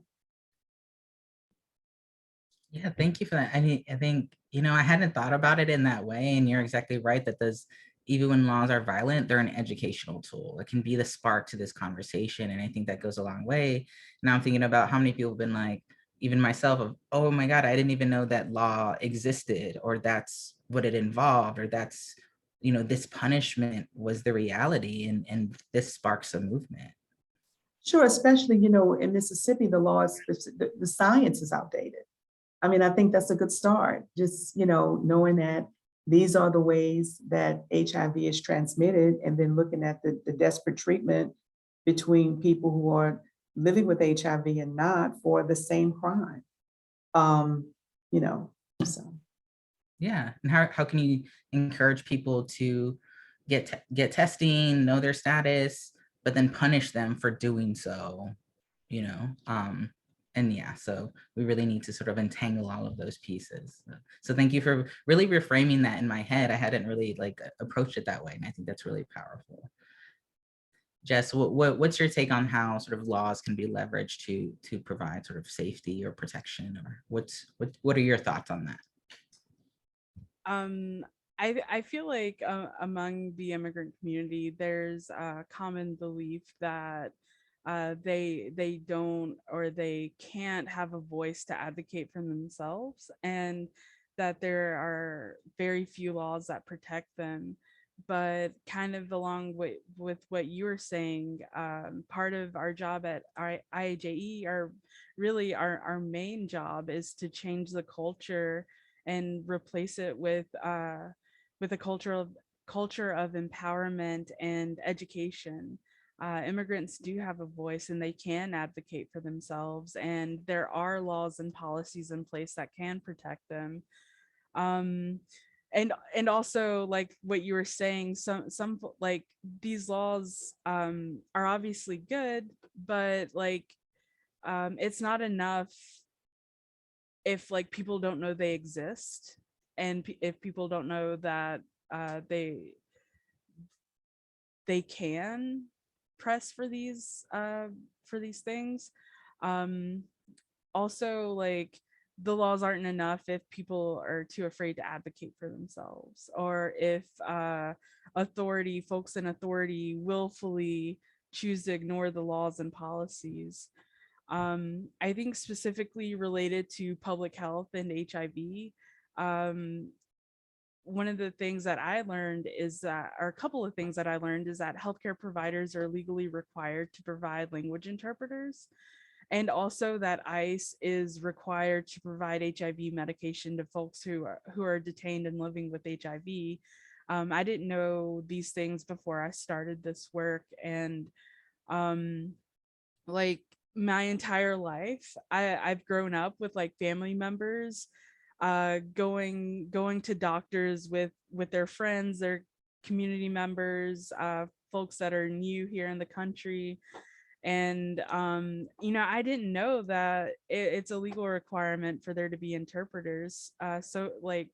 Yeah, thank you for that. I mean, I think, I hadn't thought about it in that way, and you're exactly right that even when laws are violent, they're an educational tool. It can be the spark to this conversation, and I think that goes a long way. Now I'm thinking about how many people have been like, even myself, of, oh my God, I didn't even know that law existed, or that's what it involved, or that's, this punishment was the reality, and this sparks a movement. Sure, especially, in Mississippi, the laws, the science is outdated. I mean, I think that's a good start. Just, knowing that these are the ways that HIV is transmitted, and then looking at the desperate treatment between people who are living with HIV and not for the same crime. So. Yeah, and how can you encourage people to get testing, know their status, but then punish them for doing so, and yeah, so we really need to sort of entangle all of those pieces. So thank you for really reframing that in my head. I hadn't really like approached it that way, and I think that's really powerful. Jess, what's your take on how sort of laws can be leveraged to provide sort of safety or protection, or what are your thoughts on that? I feel like among the immigrant community, there's a common belief that they don't, or they can't have a voice to advocate for themselves, and that there are very few laws that protect them. but kind of along with what you were saying, part of our job at IAJE, our main job is to change the culture and replace it with a culture of empowerment and education. Immigrants do have a voice and they can advocate for themselves, and there are laws and policies in place that can protect them. Um, and also, like what you were saying, some like these laws are obviously good, but like it's not enough if like people don't know they exist, and if people don't know that they can press for these things. Um, Also, like the laws aren't enough if people are too afraid to advocate for themselves, or if folks in authority willfully choose to ignore the laws and policies. I think specifically related to public health and HIV, um, one of the things that I learned is that, or a couple of things that I learned, is that healthcare providers are legally required to provide language interpreters, and also that ICE is required to provide HIV medication to folks who are detained and living with HIV. I didn't know these things before I started this work, and um, like my entire life, I've grown up with like family members going to doctors with their friends, their community members, folks that are new here in the country. And I didn't know that it's a legal requirement for there to be interpreters. So like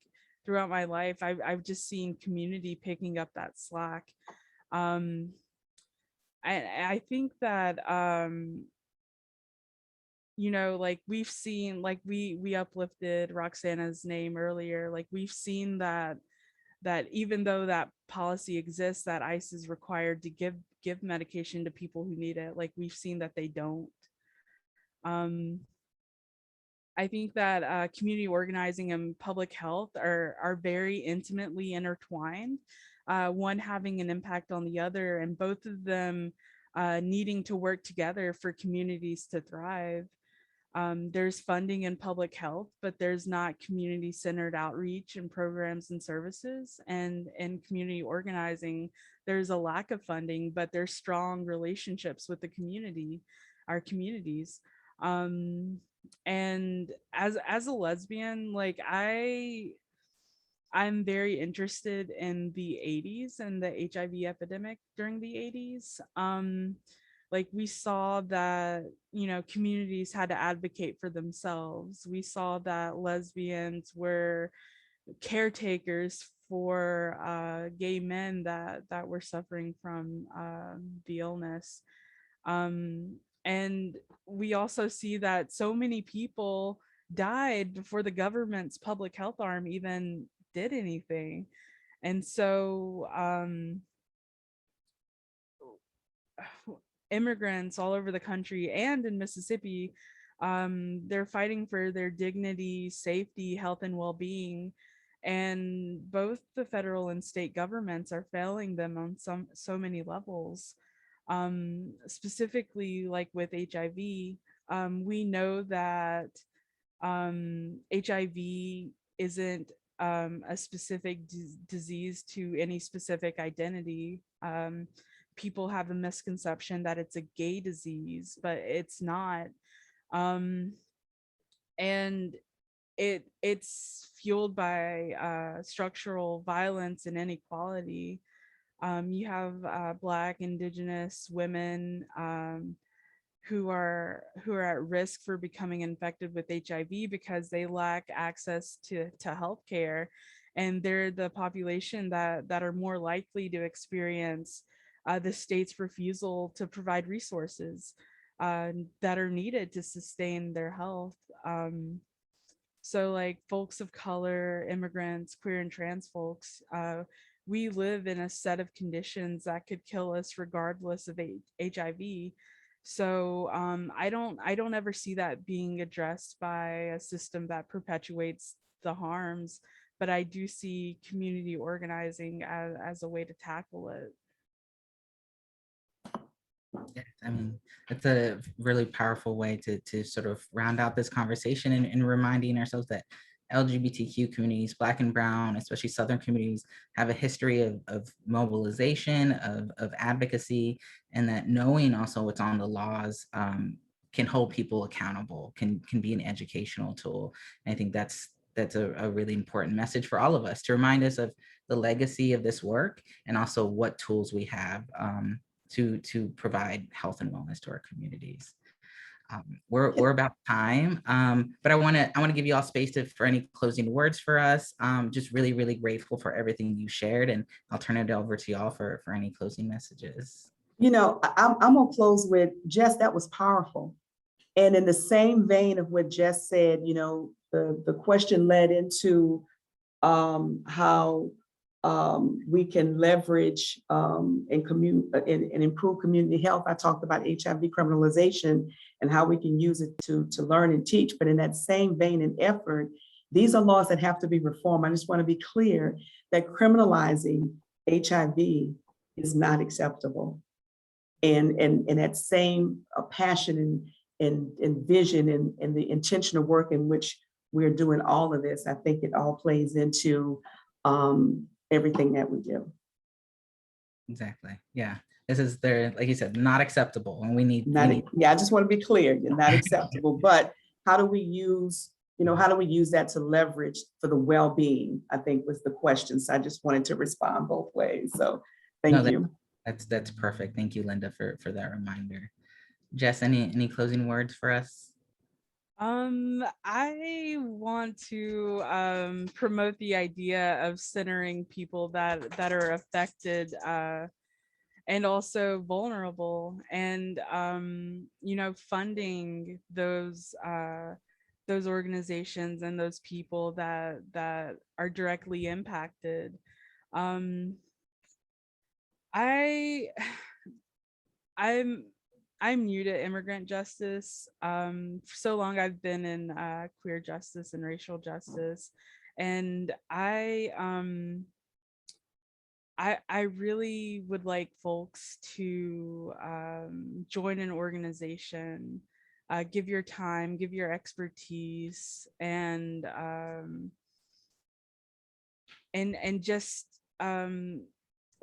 throughout my life, I've just seen community picking up that slack. um I think that like we've seen, like we uplifted Roxana's name earlier, like we've seen that even though that policy exists, that ICE is required to give medication to people who need it, like we've seen that they don't. um I think that community organizing and public health are very intimately intertwined, one having an impact on the other, and both of them needing to work together for communities to thrive. There's funding in public health, but there's not community-centered outreach and programs and services. And in community organizing, there's a lack of funding, but there's strong relationships with the community, our communities. Um, and as a lesbian, like I'm very interested in the 80s and the HIV epidemic during the 80s. Like we saw that, communities had to advocate for themselves. We saw that lesbians were caretakers for gay men that were suffering from the illness. And we also see that so many people died before the government's public health arm even did anything. And so immigrants all over the country and in Mississippi, they're fighting for their dignity, safety, health, and well-being. And both the federal and state governments are failing them on so many levels. Specifically, like with HIV, we know that HIV isn't a specific disease to any specific identity. People have a misconception that it's a gay disease, but it's not. Um, and it's fueled by structural violence and inequality. You have Black, Indigenous women who are at risk for becoming infected with HIV because they lack access to healthcare, and they're the population that are more likely to experience the state's refusal to provide resources that are needed to sustain their health. So like folks of color, immigrants, queer and trans folks, we live in a set of conditions that could kill us regardless of HIV. So I don't ever see that being addressed by a system that perpetuates the harms but I do see community organizing as a way to tackle it. Yeah, I mean, it's a really powerful way to sort of round out this conversation and reminding ourselves that LGBTQ communities, Black and Brown, especially Southern communities, have a history of mobilization, of advocacy, and that knowing also what's on the laws can hold people accountable, can be an educational tool. And I think that's a really important message for all of us, to remind us of the legacy of this work and also what tools we have to provide health and wellness to our communities. We're about time, but I want to give you all space for any closing words for us. Just really, really grateful for everything you shared, and I'll turn it over to y'all for any closing messages. You know, I'm gonna close with, Jess, that was powerful. And in the same vein of what Jess said, you know, the question led into how we can leverage and improve community health. I talked about HIV criminalization and how we can use it to learn and teach. But in that same vein and effort, these are laws that have to be reformed. I just want to be clear that criminalizing HIV is not acceptable. And that same passion and vision and the intentional work in which we're doing all of this, I think it all plays into everything that we do. Exactly. Yeah. This is like you said, not acceptable. And we need, yeah, I just want to be clear, you're not acceptable, but how do we use, how do we use that to leverage for the well-being, I think was the question. So I just wanted to respond both ways. So thank you. That's perfect. Thank you, Linda, for that reminder. Jess, any closing words for us? I want to promote the idea of centering people that are affected and also vulnerable, and funding those organizations and those people that are directly impacted. I'm new to immigrant justice. For so long I've been in queer justice and racial justice, and I really would like folks to join an organization, give your time, give your expertise, and just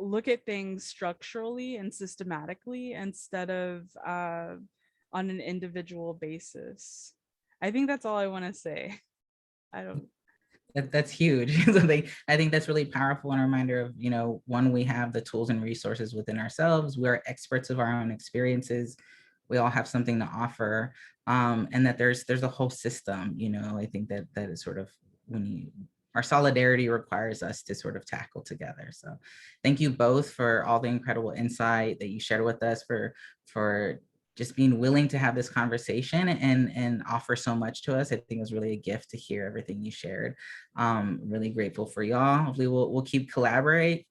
look at things structurally and systematically instead of on an individual basis. I think that's all I want to say. That's huge. I think that's really powerful and a reminder of, one, we have the tools and resources within ourselves. We're experts of our own experiences. We all have something to offer, and that there's a whole system. I think that is sort of our solidarity requires us to sort of tackle together. So thank you both for all the incredible insight that you shared with us, for just being willing to have this conversation and offer so much to us. I think it was really a gift to hear everything you shared. Really grateful for y'all. Hopefully we'll keep collaborating.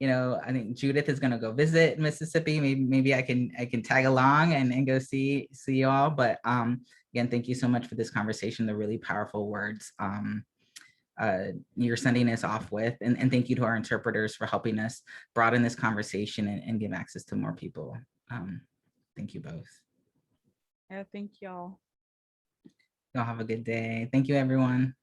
I think Judith is going to go visit Mississippi. Maybe I can tag along and go see y'all. But again, thank you so much for this conversation, the really powerful words you're sending us off with, and thank you to our interpreters for helping us broaden this conversation and give access to more people. Thank you both. Yeah, thank y'all. Y'all have a good day. Thank you, everyone.